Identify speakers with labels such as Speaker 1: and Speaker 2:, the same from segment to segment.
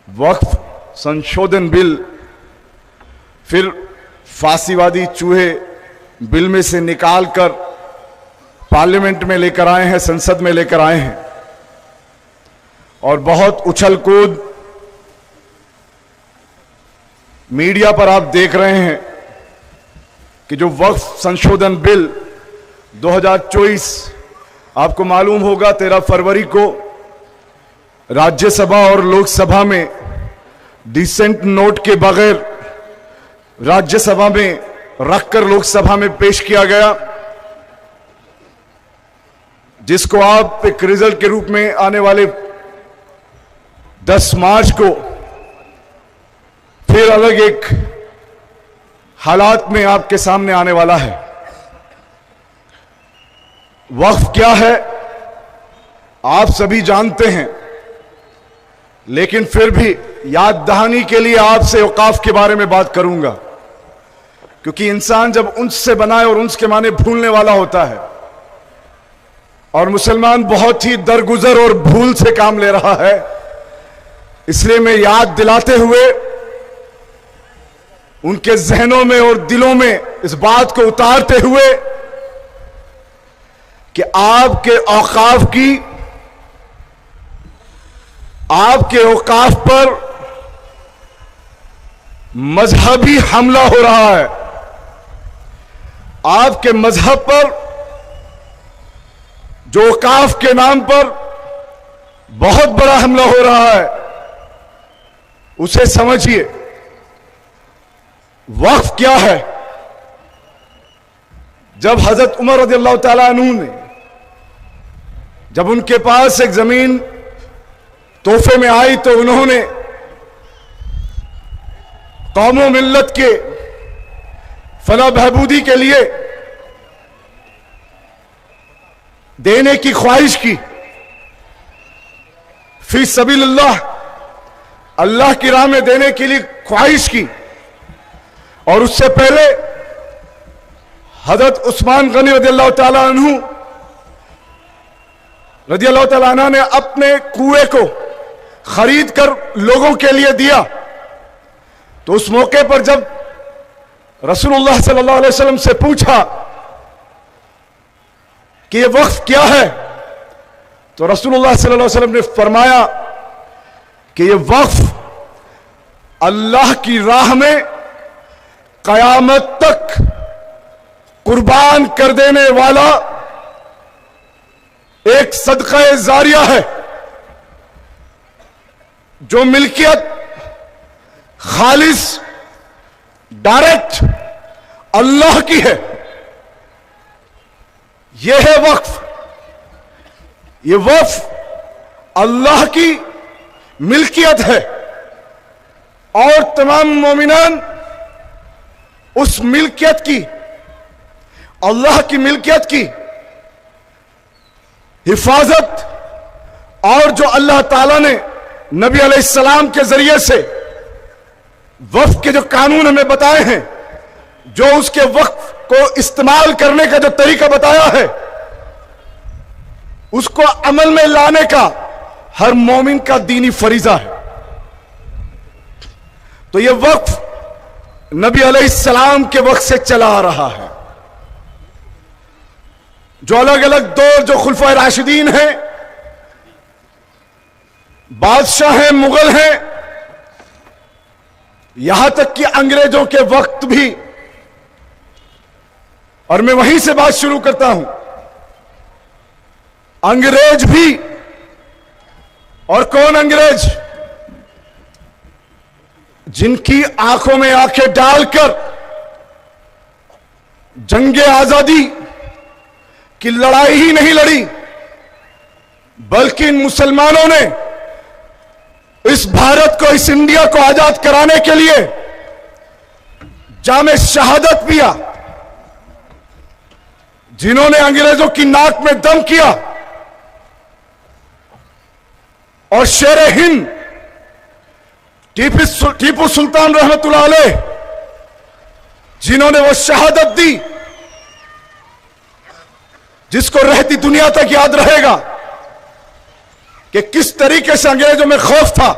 Speaker 1: वक्फ संशोधन बिल फिर फांसीवादी चूहे बिल में से निकालकर पार्लियामेंट में लेकर आए हैं, संसद में लेकर आए हैं और बहुत उछल कूद मीडिया पर आप देख रहे हैं कि जो वक्फ संशोधन बिल 2024 आपको मालूम होगा 13 फरवरी को राज्यसभा और लोकसभा में डिसेंट नोट के बगैर राज्यसभा में रखकर लोकसभा में पेश किया गया, जिसको आप एक रिजल्ट के रूप में आने वाले 10 मार्च को फिर अलग एक हालात में आपके सामने आने वाला है। वक्फ क्या है आप सभी जानते हैं, लेकिन फिर भी याद दहानी के लिए आपसे औकाफ के बारे में बात करूंगा, क्योंकि इंसान जब उन्स से बना है और उन्स के माने भूलने वाला होता है, और मुसलमान बहुत ही दरगुजर और भूल से काम ले रहा है। इसलिए मैं याद दिलाते हुए उनके जहनों में और दिलों में इस बात को उतारते हुए कि आपके औकाफ पर मजहबी हमला हो रहा है, आपके मजहब पर जो औकाफ के नाम पर बहुत बड़ा हमला हो रहा है, उसे समझिए। वक्फ क्या है? जब हजरत उमर रज़ियल्लाहु ताला अन्हु ने, जब उनके पास एक जमीन तोहफे में आई तो उन्होंने कौम व मिल्लत के फलाह बहबूदी के लिए देने की ख्वाहिश की, फी सबीलिल्लाह, अल्लाह की राह में देने के लिए ख्वाहिश की। और उससे पहले हजरत उस्मान गनी रज़ियल्लाहु ताला अन्हु रज़ियल्लाहु ताला अन्हु ने अपने कुएं को खरीद कर लोगों के लिए दिया। तो उस मौके पर जब रसूलुल्लाह सल्लल्लाहु अलैहि वसल्लम से पूछा कि ये वक्फ क्या है, तो रसूलुल्लाह सल्लल्लाहु अलैहि वसल्लम ने फरमाया कि ये वक्फ अल्लाह की राह में कयामत तक कुर्बान कर देने वाला एक सदका जारिया है। जो मिल्कियत खालिस डायरेक्ट अल्लाह की है, यह है वक्फ। ये वक्फ अल्लाह की मिल्कियत है और तमाम मोमिनान उस मिल्कियत की, अल्लाह की मिल्कियत की हिफाजत, और जो अल्लाह ताला ने नबी अलैहिस्सलाम के जरिए से वक्फ के जो कानून हमें बताए हैं, जो उसके वक्फ को इस्तेमाल करने का जो तरीका बताया है, उसको अमल में लाने का हर मोमिन का दीनी फरीजा है। तो यह वक्फ नबी अलैहिस्सलाम के वक्त से चला आ रहा है। जो अलग अलग दौर, जो खुलफाए राशिदीन हैं, बादशाह हैं, मुगल हैं, यहां तक कि अंग्रेजों के वक्त भी, और मैं वहीं से बात शुरू करता हूं, अंग्रेज भी, और कौन अंग्रेज? जिनकी आंखों में आंखें डालकर जंगे आजादी की लड़ाई ही नहीं लड़ी, बल्कि इन मुसलमानों ने इस भारत को, इस इंडिया को आजाद कराने के लिए जामे शहादत पिया, जिन्होंने अंग्रेजों की नाक में दम किया, और शेर हिंद टीपू सुल्तान रहमतुल्लाह अलैह, जिन्होंने वो शहादत दी जिसको रहती दुनिया तक याद रहेगा कि किस तरीके से अंग्रेजों में खौफ था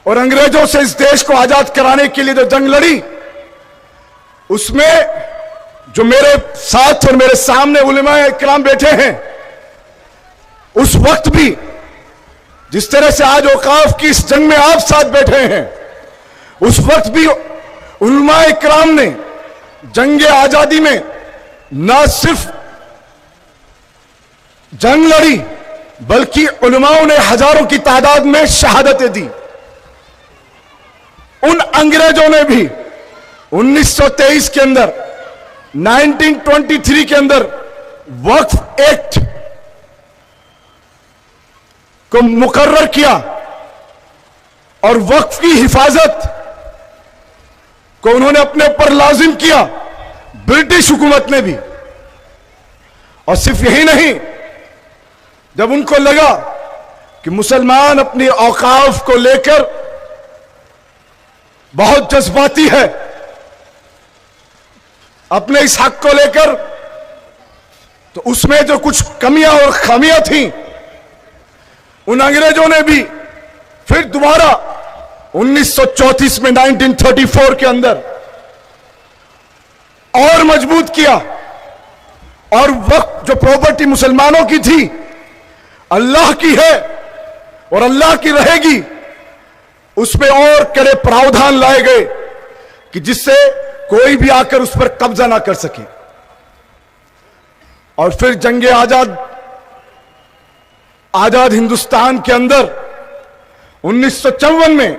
Speaker 1: और अंग्रेजों से इस देश को आजाद कराने के लिए जो जंग लड़ी, उसमें जो मेरे साथ और मेरे सामने उलमाए इकराम बैठे हैं, उस वक्त भी जिस तरह से आज औकाफ की इस जंग में आप साथ बैठे हैं, उस वक्त भी उलमाए इकराम ने जंग आजादी में न सिर्फ जंग लड़ी, बल्कि उलमाओं ने हजारों की तादाद में शहादतें दी। उन अंग्रेजों ने भी 1923 के अंदर, 1923 के अंदर वक्फ एक्ट को मुकर्रर किया और वक्फ की हिफाजत को उन्होंने अपने ऊपर लाजिम किया, ब्रिटिश हुकूमत ने भी। और सिर्फ यही नहीं, जब उनको लगा कि मुसलमान अपनी औकाफ को लेकर बहुत जज्बाती है, अपने इस हक को लेकर, तो उसमें जो कुछ कमियां और खामियां थीं, उन अंग्रेजों ने भी फिर दोबारा 1934 में 1934 के अंदर और मजबूत किया और वक्त जो प्रॉपर्टी मुसलमानों की थी, अल्लाह की है और अल्लाह की रहेगी, उसमें और कड़े प्रावधान लाए गए कि जिससे कोई भी आकर उस पर कब्जा ना कर सके। और फिर जंग आजाद हिंदुस्तान के अंदर 1954 में,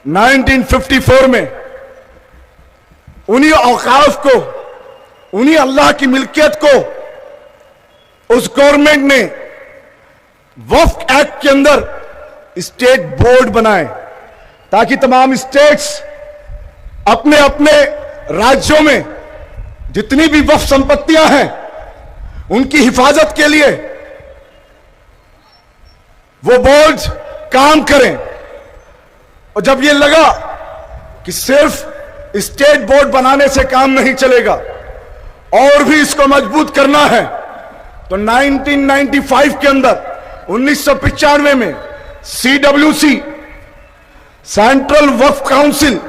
Speaker 1: 1954 में उन्हीं औकाफ को, उन्हीं अल्लाह की मिल्कियत को उस गवर्नमेंट ने वक्फ एक्ट के अंदर स्टेट बोर्ड बनाए, ताकि तमाम स्टेट्स अपने अपने राज्यों में जितनी भी वक्फ संपत्तियां हैं, उनकी हिफाजत के लिए वो बोर्ड काम करें। और जब ये लगा कि सिर्फ स्टेट बोर्ड बनाने से काम नहीं चलेगा और भी इसको मजबूत करना है, तो 1995 के अंदर, 1995 में CWC, सेंट्रल वक्फ काउंसिल,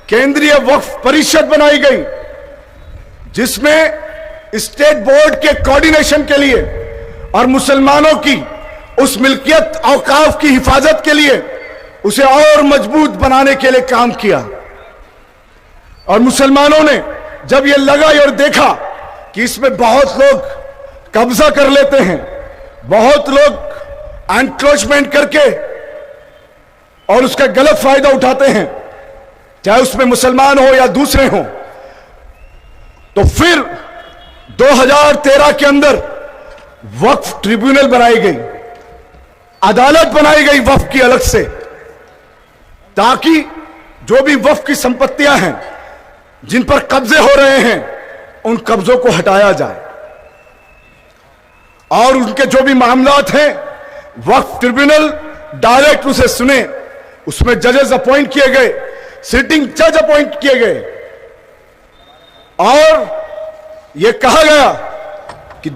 Speaker 1: केंद्रीय वक्फ परिषद बनाई गई, जिसमें स्टेट बोर्ड के कोऑर्डिनेशन के लिए और मुसलमानों की उस मिल्कियत औकाफ की हिफाजत के लिए उसे और मजबूत बनाने के लिए काम किया। और मुसलमानों ने जब यह लगा और देखा कि इसमें बहुत लोग कब्जा कर लेते हैं, बहुत लोग एनक्रोचमेंट करके और उसका गलत फायदा उठाते हैं, चाहे उसमें मुसलमान हो या दूसरे हो, तो फिर 2013 के अंदर वक्फ ट्रिब्यूनल बनाई गई, अदालत बनाई गई वक्फ की अलग से, ताकि जो भी वक्फ की संपत्तियां हैं जिन पर कब्जे हो रहे हैं, उन कब्जों को हटाया जाए और उनके जो भी मामलात हैं वक्फ ट्रिब्यूनल डायरेक्ट उसे सुने। उसमें जजेस अपॉइंट किए गए, सिटिंग जज अपॉइंट किए गए और यह कहा गया कि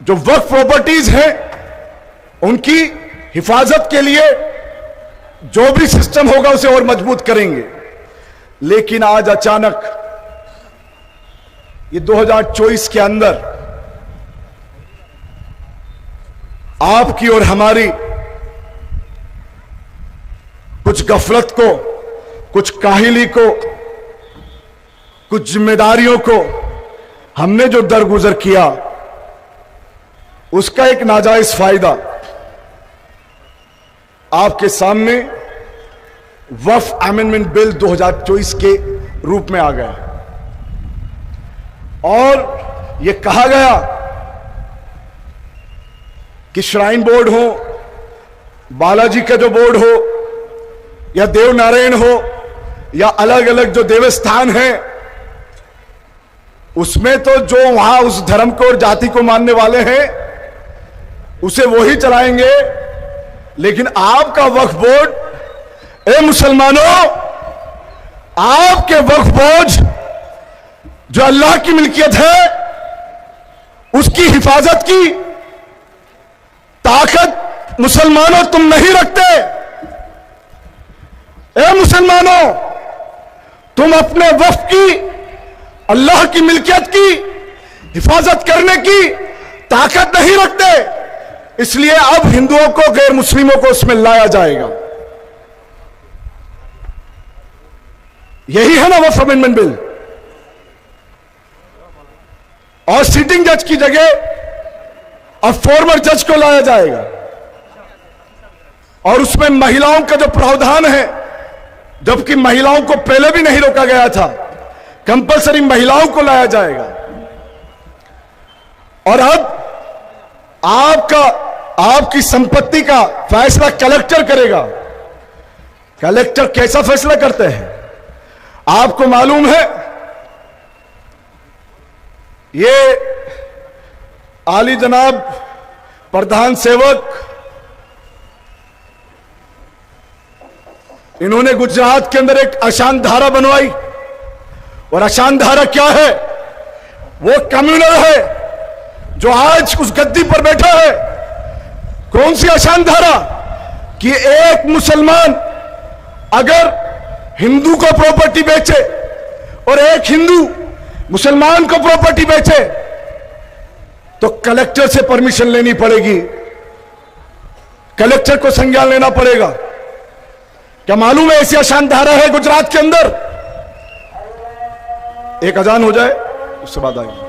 Speaker 1: जो वक्फ प्रॉपर्टीज हैं उनकी हिफाजत के लिए जो भी सिस्टम होगा उसे और मजबूत करेंगे। लेकिन आज अचानक ये 2024 के अंदर आपकी और हमारी कुछ गफलत को, कुछ काहिली को, कुछ जिम्मेदारियों को हमने जो दरगुजर किया, उसका एक नाजायज फायदा आपके सामने वक्फ अमेंडमेंट बिल 2024 के रूप में आ गया और यह कहा गया कि श्राइन बोर्ड हो, बालाजी का जो बोर्ड हो या देव नारायण हो या अलग अलग जो देवस्थान हैं, उसमें तो जो वहां उस धर्म को और जाति को मानने वाले हैं उसे वो ही चलाएंगे। लेकिन आपका वक्फ बोर्ड, ए मुसलमानों, आपके वक्फ बोर्ड जो अल्लाह की मिल्कियत है, उसकी हिफाजत की ताकत मुसलमानों तुम नहीं रखते। ए मुसलमानों, तुम अपने वक्फ की, अल्लाह की मिल्कियत की हिफाजत करने की ताकत नहीं रखते, इसलिए अब हिंदुओं को, गैर मुस्लिमों को उसमें लाया जाएगा। यही है ना वक्फ अमेंडमेंट बिल। और सिटिंग जज की जगह अब फॉर्मर जज को लाया जाएगा। और उसमें महिलाओं का जो प्रावधान है, जबकि महिलाओं को पहले भी नहीं रोका गया था, कंपलसरी महिलाओं को लाया जाएगा। और अब आपकी संपत्ति का फैसला कलेक्टर करेगा। कलेक्टर कैसा फैसला करते हैं आपको मालूम है? ये आली जनाब प्रधान सेवक, इन्होंने गुजरात के अंदर एक अशांत धारा बनवाई। और अशांत धारा क्या है? वो कम्युनल है जो आज उस गद्दी पर बैठा है। कौन सी अशांत धारा? कि एक मुसलमान अगर हिंदू को प्रॉपर्टी बेचे और एक हिंदू मुसलमान को प्रॉपर्टी बेचे तो कलेक्टर से परमिशन लेनी पड़ेगी, कलेक्टर को संज्ञान लेना पड़ेगा। क्या मालूम है ऐसी अशांत धारा है गुजरात के अंदर? एक अजान हो जाए उसके बाद आएंगे।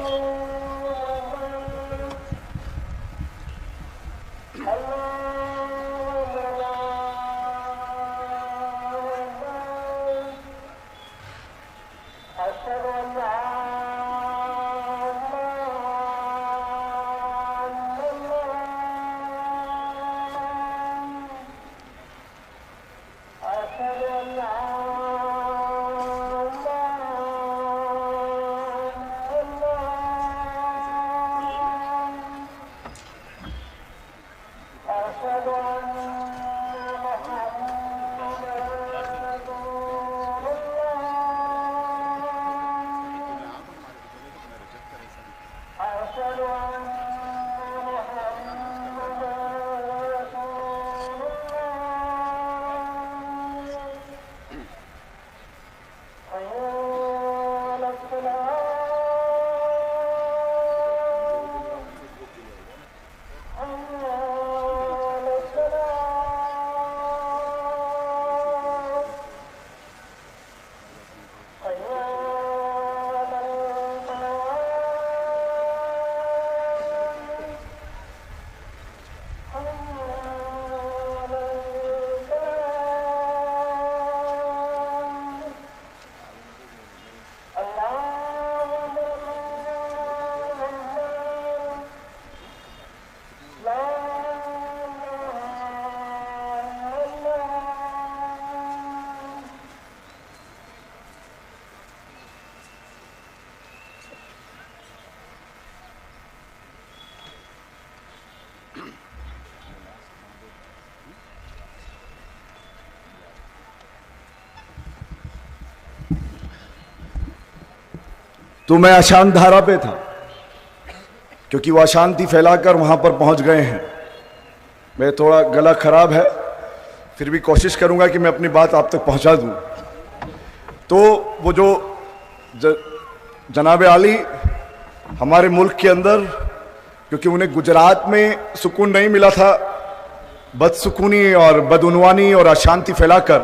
Speaker 1: तो मैं अशांत धारा पे था, क्योंकि वो अशांति फैलाकर वहां पर पहुंच गए हैं। मैं थोड़ा गला खराब है, फिर भी कोशिश करूंगा कि मैं अपनी बात आप तक पहुंचा दूं। तो वो जो जनाब आली हमारे मुल्क के अंदर, क्योंकि उन्हें गुजरात में सुकून नहीं मिला था, बदसुकूनी और बदउनवानी और अशांति फैलाकर,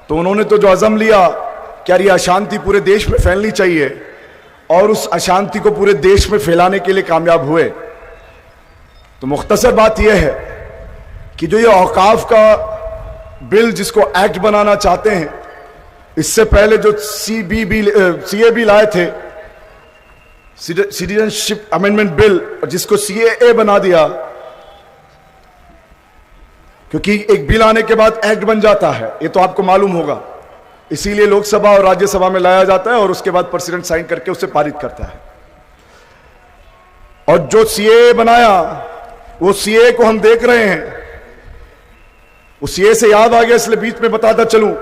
Speaker 1: तो उन्होंने तो जो अज़म लिया कि यार ये अशांति पूरे देश में फैलनी चाहिए, और उस अशांति को पूरे देश में फैलाने के लिए कामयाब हुए। तो मुख्तसर बात यह है कि जो ये औकाफ का बिल जिसको एक्ट बनाना चाहते हैं, इससे पहले जो सीएबी लाए थे, सिटीजनशिप अमेंडमेंट बिल, जिसको सीएए बना दिया, क्योंकि एक बिल आने के बाद एक्ट बन जाता है, ये तो आपको मालूम होगा। इसीलिए लोकसभा और राज्यसभा में लाया जाता है और उसके बाद प्रेसिडेंट साइन करके उसे पारित करता है। और जो सीएए बनाया, वो सीएए को हम देख रहे हैं। वो सीएए से याद आ गया, इसलिए बीच में बताता चलूं।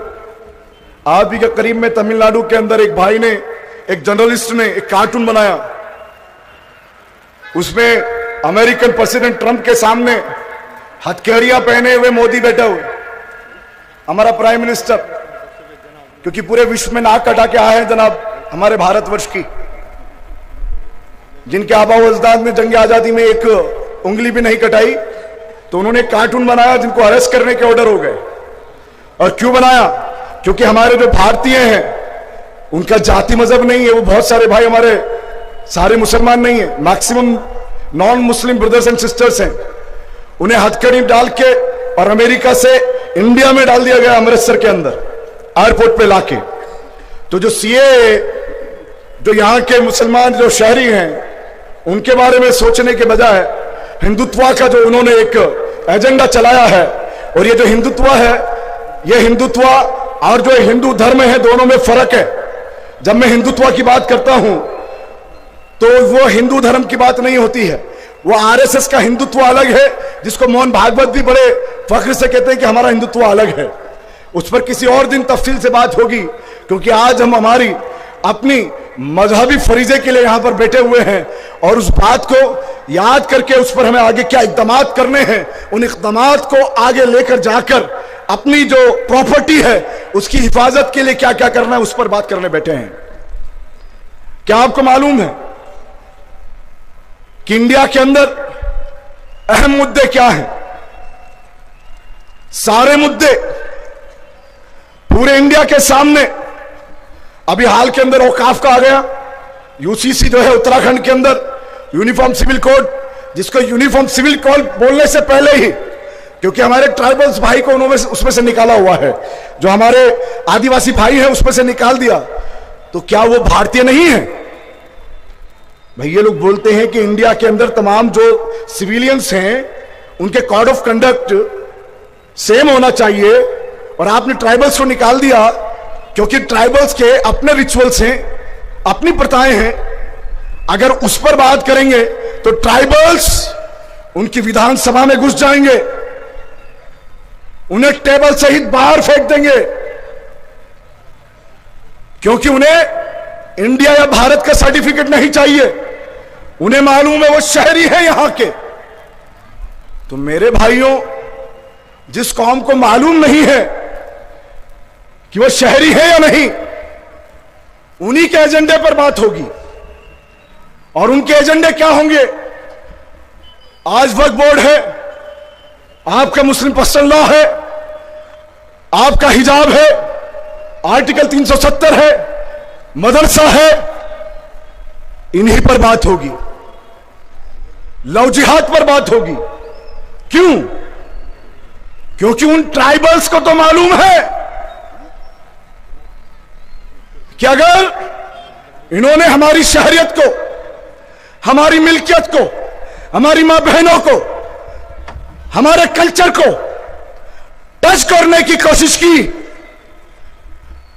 Speaker 1: आज भी के करीब में तमिलनाडु के अंदर एक भाई ने, एक जर्नलिस्ट ने एक कार्टून बनाया। उसमें अमेरिकन प्रेसिडेंट ट्रंप के सामने हथकड़ियां पहने हुए मोदी बैठा हुआ। हमारा प्राइम मिनिस्टर, क्योंकि पूरे विश्व में नाक कटा के आए हैं जनाब हमारे भारतवर्ष की, जिनके आबा व अजदाद ने जंग आजादी में एक उंगली भी नहीं कटाई, तो उन्होंने कार्टून बनाया जिनको अरेस्ट करने के ऑर्डर हो गए। और क्यों बनाया? क्योंकि हमारे जो भारतीय हैं उनका जाति मजहब नहीं है, वो बहुत सारे भाई हमारे सारे मुसलमान नहीं है, maximum non Muslim brothers and sisters हैं। उन्हें हथकड़ी डाल के और अमेरिका से इंडिया में डाल दिया गया, अमृतसर के अंदर एयरपोर्ट पे लाके। तो जो सीए, जो यहाँ के मुसलमान जो शहरी हैं, उनके बारे में सोचने के बजाय हिंदुत्व का जो उन्होंने एक एजेंडा चलाया है, और ये जो हिंदुत्व है, ये हिंदुत्व और जो हिंदू धर्म है दोनों में फर्क है। जब मैं हिंदुत्व की बात करता हूं तो वो हिंदू धर्म की बात नहीं होती है, वो आरएसएस का हिंदुत्व अलग है, जिसको मोहन भागवत भी बड़े फख्र से कहते हैं कि हमारा हिंदुत्व अलग है। उस पर किसी और दिन तफसील से बात होगी, क्योंकि आज हम हमारी अपनी मजहबी फरीजे के लिए यहां पर बैठे हुए हैं, और उस बात को याद करके उस पर हमें आगे क्या इक़दामात करने हैं, उन इक़दामात को आगे लेकर जाकर अपनी जो प्रॉपर्टी है उसकी हिफाजत के लिए क्या क्या करना है उस पर बात करने बैठे हैं। क्या आपको मालूम है कि इंडिया के अंदर अहम मुद्दे क्या हैं? सारे मुद्दे पूरे इंडिया के सामने। अभी हाल के अंदर औकाफ का आ गया, यूसीसी जो है उत्तराखंड के अंदर, यूनिफॉर्म सिविल कोड, जिसको यूनिफॉर्म सिविल कोड बोलने से पहले ही, क्योंकि हमारे ट्राइबल्स भाई को उन्होंने उसमें से निकाला हुआ है, जो हमारे आदिवासी भाई हैं उसमें से निकाल दिया, तो क्या वो भारतीय नहीं है? भाई ये लोग बोलते हैं कि इंडिया के अंदर तमाम जो सिविलियंस हैं उनके कोड ऑफ कंडक्ट सेम होना चाहिए, और आपने ट्राइबल्स को निकाल दिया क्योंकि ट्राइबल्स के अपने रिचुअल्स हैं, अपनी प्रथाएं हैं। अगर उस पर बात करेंगे तो ट्राइबल्स उनकी विधानसभा में घुस जाएंगे, उन्हें टेबल सहित बाहर फेंक देंगे, क्योंकि उन्हें इंडिया या भारत का सर्टिफिकेट नहीं चाहिए, उन्हें मालूम है वो शहरी है यहां के। तो मेरे भाइयों, जिस कौम को मालूम नहीं है कि वो शहरी है या नहीं, उन्हीं के एजेंडे पर बात होगी। और उनके एजेंडे क्या होंगे? आज वक्फ बोर्ड है, आपका मुस्लिम पर्सनल लॉ है, आपका हिजाब है, आर्टिकल 370 है, मदरसा है, इन्हीं पर बात होगी। लव जिहाद पर बात होगी। क्यों? क्योंकि उन ट्राइबल्स को तो मालूम है कि अगर इन्होंने हमारी शहरियत को, हमारी मिल्कियत को, हमारी मां बहनों को, हमारे कल्चर को टच करने की कोशिश की,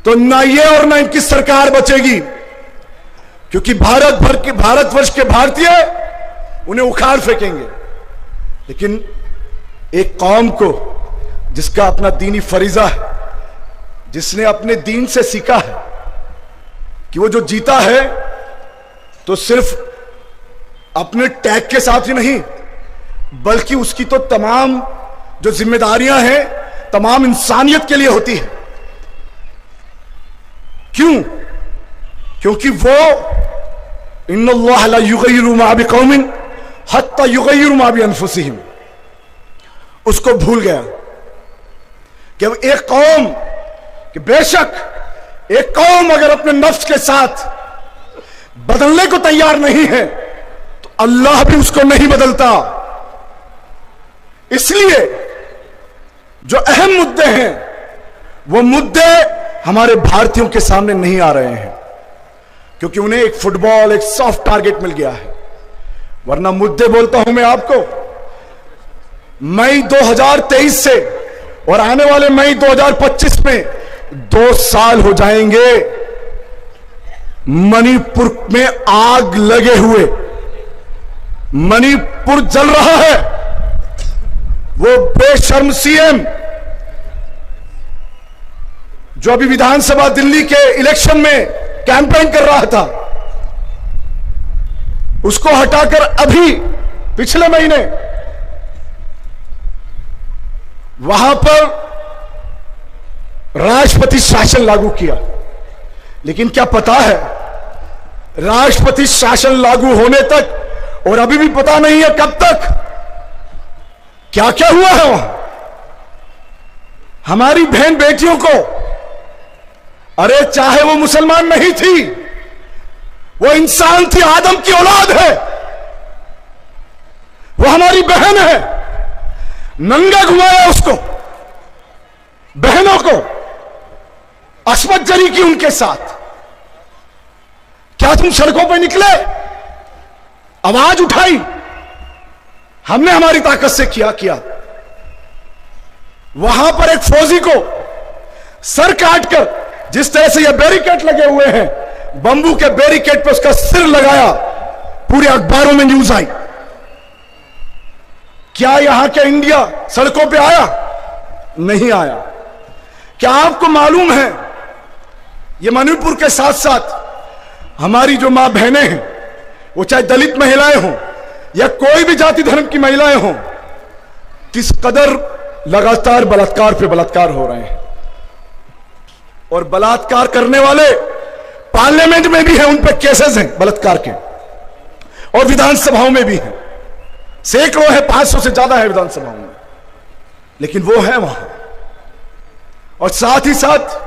Speaker 1: तो ना ये और ना इनकी सरकार बचेगी, क्योंकि भारतवर्ष के भारतीय उन्हें उखाड़ फेंकेंगे। लेकिन एक कौम को जिसका अपना दीनी फरीजा है, जिसने अपने दीन से सीखा है कि वो जो जीता है तो सिर्फ अपने टैग के साथ ही नहीं, बल्कि उसकी तो तमाम जो जिम्मेदारियां हैं तमाम इंसानियत के लिए होती है। क्यों? क्योंकि वो इन्नल्लाह ला युगय्यिरु मा बिकौमिन हत्ता युगय्यिरु मा बिअनफुसिहिम, उसको भूल गया कि अब एक कौम, कि बेशक एक कौम अगर अपने नफ्स के साथ बदलने को तैयार नहीं है तो अल्लाह भी उसको नहीं बदलता। इसलिए जो अहम मुद्दे हैं वो मुद्दे हमारे भारतीयों के सामने नहीं आ रहे हैं, क्योंकि उन्हें एक फुटबॉल, एक सॉफ्ट टारगेट मिल गया है। वरना मुद्दे बोलता हूं मैं आपको, मई 2023 से और आने वाले मई 2025 में 2 साल हो जाएंगे मणिपुर में आग लगे हुए। मणिपुर जल रहा है। वो बेशर्म सीएम जो अभी विधानसभा दिल्ली के इलेक्शन में कैंपेन कर रहा था, उसको हटाकर अभी पिछले महीने वहां पर राष्ट्रपति शासन लागू किया। लेकिन क्या पता है, राष्ट्रपति शासन लागू होने तक और अभी भी पता नहीं है कब तक क्या क्या हुआ है वहां। हमारी बहन बेटियों को, अरे चाहे वो मुसलमान नहीं थी, वो इंसान थी, आदम की औलाद है, वो हमारी बहन है, नंगा घुमाया उसको, बहनों को अस्मत जरी की उनके साथ। क्या तुम सड़कों पर निकले, आवाज उठाई? हमने हमारी ताकत से किया। वहां पर एक फौजी को सर काटकर, जिस तरह से ये बैरिकेड लगे हुए हैं, बंबू के बैरिकेड पर उसका सिर लगाया, पूरे अखबारों में न्यूज आई। क्या यहां के इंडिया सड़कों पे आया? नहीं आया। क्या आपको मालूम है, ये मणिपुर के साथ साथ हमारी जो मां बहनें हैं, वो चाहे दलित महिलाएं हों या कोई भी जाति धर्म की महिलाएं हों, किस कदर लगातार बलात्कार पे बलात्कार हो रहे हैं। और बलात्कार करने वाले पार्लियामेंट में भी हैं, उन पर केसेस हैं बलात्कार के, और विधानसभाओं में भी हैं, सैकड़ों है, 500 से ज्यादा है विधानसभाओं में, लेकिन वो है वहां। और साथ ही साथ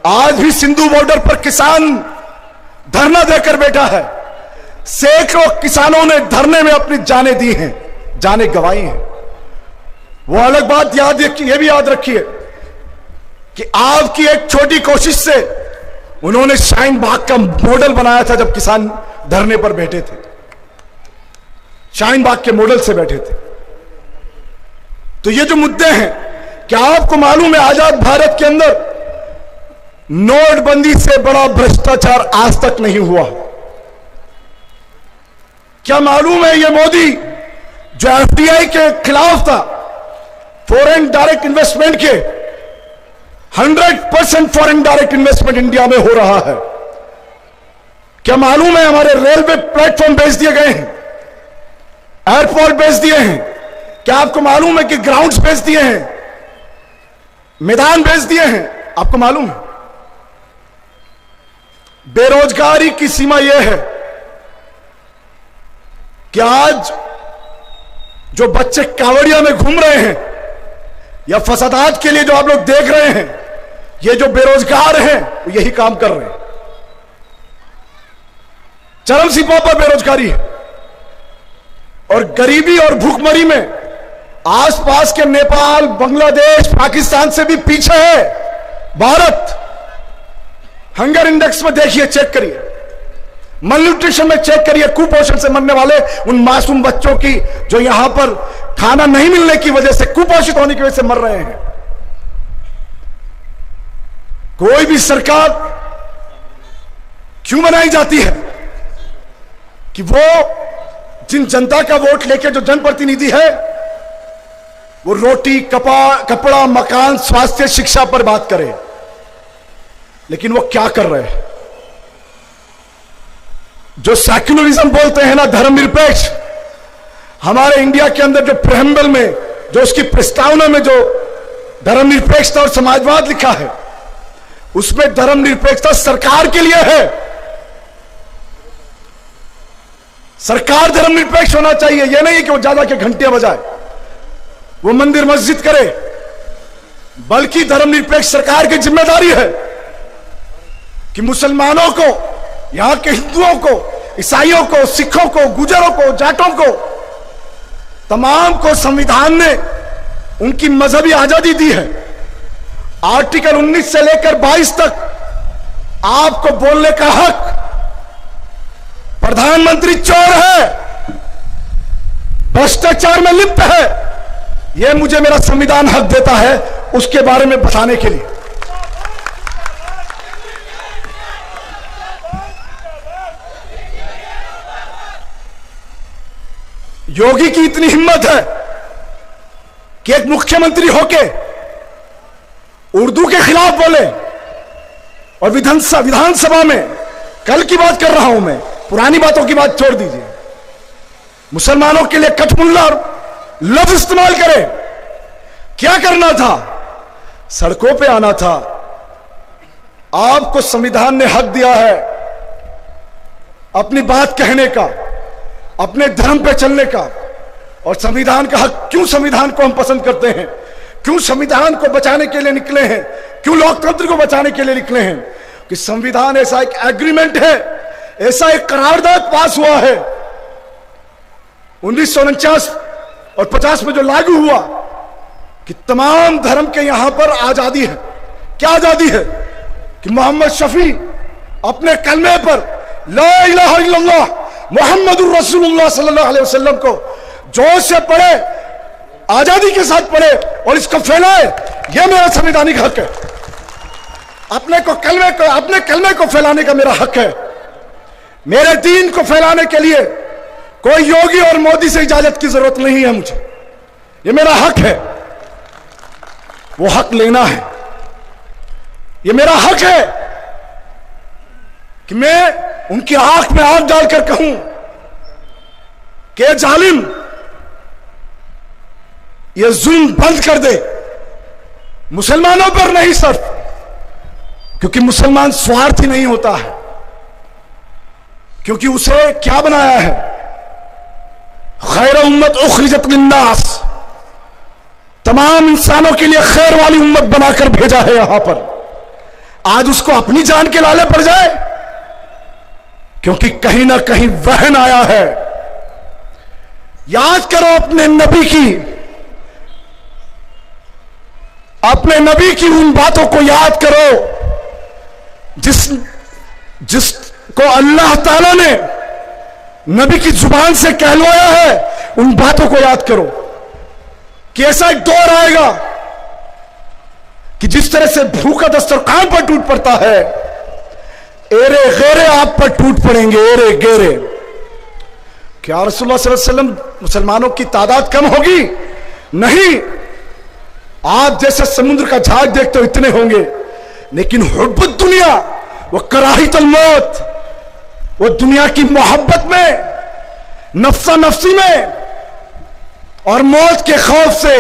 Speaker 1: आज भी सिंधु बॉर्डर पर किसान धरना देकर बैठा है। सैकड़ों किसानों ने धरने में अपनी जानें दी हैं, जानें गंवाई हैं। वो अलग बात ये भी याद रखिए कि आपकी एक छोटी कोशिश से उन्होंने शाहीन बाग का मॉडल बनाया था। जब किसान धरने पर बैठे थे, शाहीन बाग के मॉडल से बैठे थे। तो ये जो मुद्दे हैं, क्या आपको मालूम है आजाद भारत के अंदर नोटबंदी से बड़ा भ्रष्टाचार आज तक नहीं हुआ? क्या मालूम है, ये मोदी जो एफडीआई के खिलाफ था, फॉरेन डायरेक्ट इन्वेस्टमेंट के, 100% फॉरेन डायरेक्ट इन्वेस्टमेंट इंडिया में हो रहा है। क्या मालूम है, हमारे रेलवे प्लेटफॉर्म बेच दिए गए हैं, एयरपोर्ट बेच दिए हैं। क्या आपको मालूम है कि ग्राउंड्स बेच दिए हैं, मैदान बेच दिए हैं? आपको मालूम है? बेरोजगारी की सीमा यह है कि आज जो बच्चे कांवड़िया में घूम रहे हैं या फसादात के लिए जो आप लोग देख रहे हैं, ये जो बेरोजगार हैं वो यही काम कर रहे हैं। चरम सीमा पर बेरोजगारी है और गरीबी और भूखमरी में आसपास के नेपाल, बांग्लादेश, पाकिस्तान से भी पीछे है भारत। हंगर इंडेक्स में देखिए, चेक करिए, मलन्यूट्रिशन में चेक करिए, कुपोषण से मरने वाले उन मासूम बच्चों की जो यहां पर खाना नहीं मिलने की वजह से, कुपोषित होने की वजह से मर रहे हैं। कोई भी सरकार क्यों बनाई जाती है कि वो जिन जनता का वोट लेके जो जनप्रतिनिधि है, वो रोटी, कपड़ा, मकान, स्वास्थ्य, शिक्षा पर बात करे। लेकिन वो क्या कर रहे हैं? जो सेक्युलरिज्म बोलते हैं ना, धर्मनिरपेक्ष, हमारे इंडिया के अंदर जो प्रेम्बल में, जो उसकी प्रस्तावना में जो धर्मनिरपेक्षता और समाजवाद लिखा है, उसमें धर्मनिरपेक्षता सरकार के लिए है। सरकार धर्मनिरपेक्ष होना चाहिए। यह नहीं कि वो ज्यादा के घंटियां बजाए, वो मंदिर मस्जिद करे, बल्कि धर्मनिरपेक्ष सरकार की जिम्मेदारी है कि मुसलमानों को, यहां के हिंदुओं को, ईसाइयों को, सिखों को, गुजरों को, जाटों को, तमाम को संविधान ने उनकी मजहबी आजादी दी है। आर्टिकल 19 से लेकर 22 तक आपको बोलने का हक। प्रधानमंत्री चोर है, भ्रष्टाचार में लिप्त है, यह मुझे मेरा संविधान हक देता है उसके बारे में बताने के लिए। योगी की इतनी हिम्मत है कि एक मुख्यमंत्री होके उर्दू के खिलाफ बोले और विधानसभा में, कल की बात कर रहा हूं मैं, पुरानी बातों की बात छोड़ दीजिए, मुसलमानों के लिए कठमुल्ला लफ्ज इस्तेमाल करे। क्या करना था? सड़कों पे आना था, आपको संविधान ने हक दिया है अपनी बात कहने का, अपने धर्म पे चलने का। और संविधान का हक, क्यों संविधान को हम पसंद करते हैं, क्यों संविधान को बचाने के लिए निकले हैं, क्यों लोकतंत्र को बचाने के लिए निकले हैं? कि संविधान ऐसा एक एग्रीमेंट है, ऐसा एक करारदाद पास हुआ है 1949 और 50 में जो लागू हुआ कि तमाम धर्म के यहां पर आजादी है। क्या आजादी है? कि मोहम्मद शफी अपने कलमे पर ला इलाहा इल्लल्लाह मुहम्मदुर रसूलुल्लाह सल्लल्लाहु अलैहि वसल्लम को जोश से पढ़े, आजादी के साथ पढ़े और इसको फैलाए। यह मेरा संवैधानिक हक है। अपने कलमे को फैलाने का मेरा हक है। मेरे दीन को फैलाने के लिए कोई योगी और मोदी से इजाजत की जरूरत नहीं है मुझे। यह मेरा हक है, वो हक लेना है। यह मेरा हक है कि मैं उनकी आंख में आंख डालकर कहूं कि जालिम, ये जुल्म बंद कर दे। मुसलमानों पर नहीं सिर्फ, क्योंकि मुसलमान स्वार्थी नहीं होता है, क्योंकि उसे क्या बनाया है? खैर उम्मत उखरिजत लिन्नास, तमाम इंसानों के लिए खैर वाली उम्मत बनाकर भेजा है यहां पर। आज उसको अपनी जान के लाले पड़ जाए, क्योंकि कहीं ना कहीं वहन आया है। याद करो अपने नबी की उन बातों को याद करो जिसको अल्लाह ताला ने नबी की जुबान से कहलवाया है। उन बातों को याद करो कि ऐसा एक दौर आएगा कि जिस तरह से भूखा दस्तरखान पर टूट पड़ता है, एरे गेरे आप पर टूट पड़ेंगे, एरे गेरे। क्या रसूलुल्लाह सल्लल्लाहु अलैहि वसल्लम मुसलमानों की तादाद कम होगी? नहीं, आप जैसे समुद्र का झाग देखते हो इतने होंगे, लेकिन हुब्बुद दुनिया वो कराहितुल मौत, वो दुनिया की मोहब्बत में, नफ्सा नफ्सी में और मौत के खौफ से,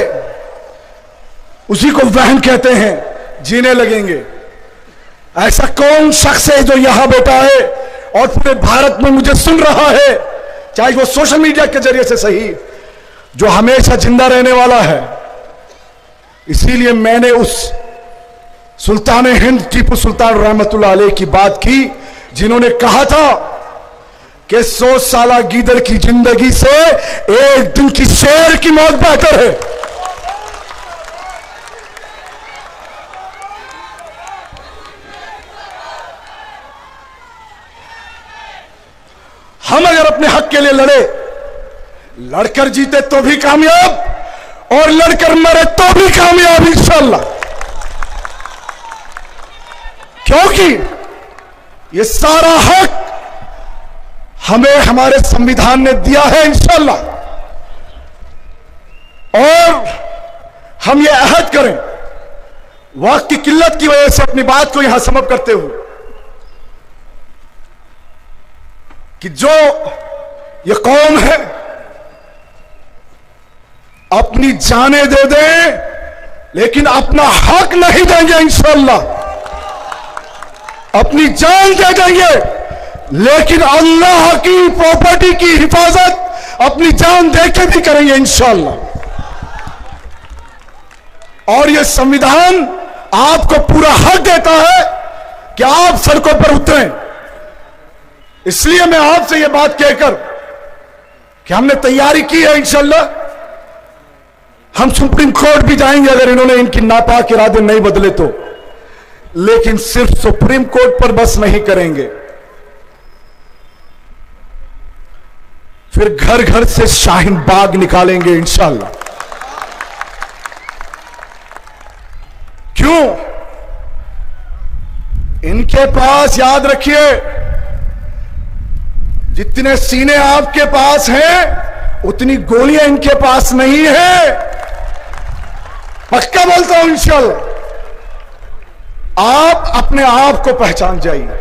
Speaker 1: उसी को वहन कहते हैं, जीने लगेंगे। ऐसा कौन शख्स है जो यहां बैठा है और पूरे भारत में मुझे सुन रहा है, चाहे वो सोशल मीडिया के जरिए से सही, जो हमेशा जिंदा रहने वाला है? इसीलिए मैंने उस सुल्तान हिंद टीपू सुल्तान रहमतुल्लाह अलैह की बात की, जिन्होंने कहा था कि 100 साला गीदड़ की जिंदगी से एक दिन की शेर की मौत बेहतर है। हम अगर अपने हक के लिए लड़े, लड़कर जीते तो भी कामयाब और लड़कर मरे तो भी कामयाब इंशाअल्लाह। क्योंकि ये सारा हक हमें हमारे संविधान ने दिया है इंशाअल्लाह। और हम ये अहद करें, वक्त की किल्लत की वजह से अपनी बात को यहां समाप्त करते हुए, कि जो ये कौम है अपनी जानें दे दें, लेकिन अपना हक नहीं देंगे इंशाअल्लाह। अपनी जान दे देंगे, लेकिन अल्लाह की प्रॉपर्टी की हिफाजत अपनी जान देके भी करेंगे इंशाअल्लाह। और यह संविधान आपको पूरा हक देता है कि आप सड़कों पर उतरें। इसलिए मैं आपसे यह बात कहकर कि हमने तैयारी की है इंशाअल्लाह, हम सुप्रीम कोर्ट भी जाएंगे अगर इन्होंने इनकी नापाक इरादे नहीं बदले तो। लेकिन सिर्फ सुप्रीम कोर्ट पर बस नहीं करेंगे, फिर घर घर से शाहीन बाग निकालेंगे इंशाअल्लाह। क्यों? इनके पास, याद रखिए, जितने सीने आपके पास हैं उतनी गोलियां इनके पास नहीं है, पक्का बोलता हूं इंशाअल्लाह। आप अपने आप को पहचान जाइए,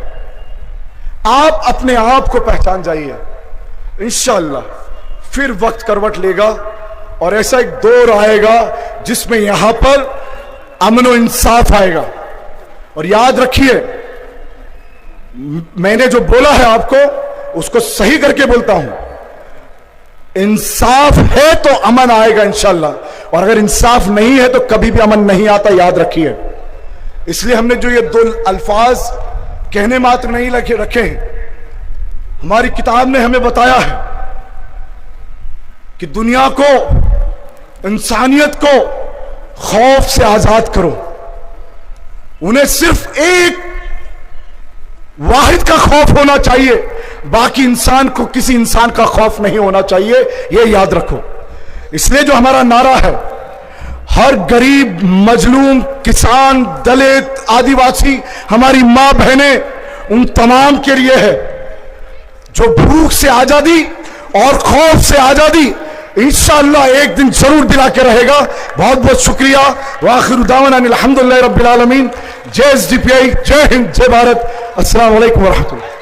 Speaker 1: आप अपने आप को पहचान जाइए इंशाअल्लाह। फिर वक्त करवट लेगा और ऐसा एक दौर आएगा जिसमें यहां पर अमन और इंसाफ आएगा। और याद रखिए, मैंने जो बोला है आपको उसको सही करके बोलता हूं। इंसाफ है तो अमन आएगा इंशाल्लाह, और अगर इंसाफ नहीं है तो कभी भी अमन नहीं आता, याद रखिए। इसलिए हमने जो ये दो अल्फाज कहने मात्र नहीं रखे हैं, हमारी किताब ने हमें बताया है कि दुनिया को, इंसानियत को खौफ से आजाद करो। उन्हें सिर्फ एक वाहिद का खौफ होना चाहिए, बाकी इंसान को किसी इंसान का खौफ नहीं होना चाहिए, यह याद रखो। इसलिए जो हमारा नारा है, हर गरीब, मजलूम, किसान, दलित, आदिवासी, हमारी मां बहनें, उन तमाम के लिए है जो भूख से आजादी और खौफ से आजादी इंशाअल्लाह एक दिन जरूर दिला के रहेगा। बहुत बहुत शुक्रिया। वाखिर दावाना अल्हम्दुलिल्लाहि रब्बिल आलमीन। जय एसडीपीआई, जय हिंद, जय भारत। अस्सलाम वालेकुम व रहमतुल्लाह।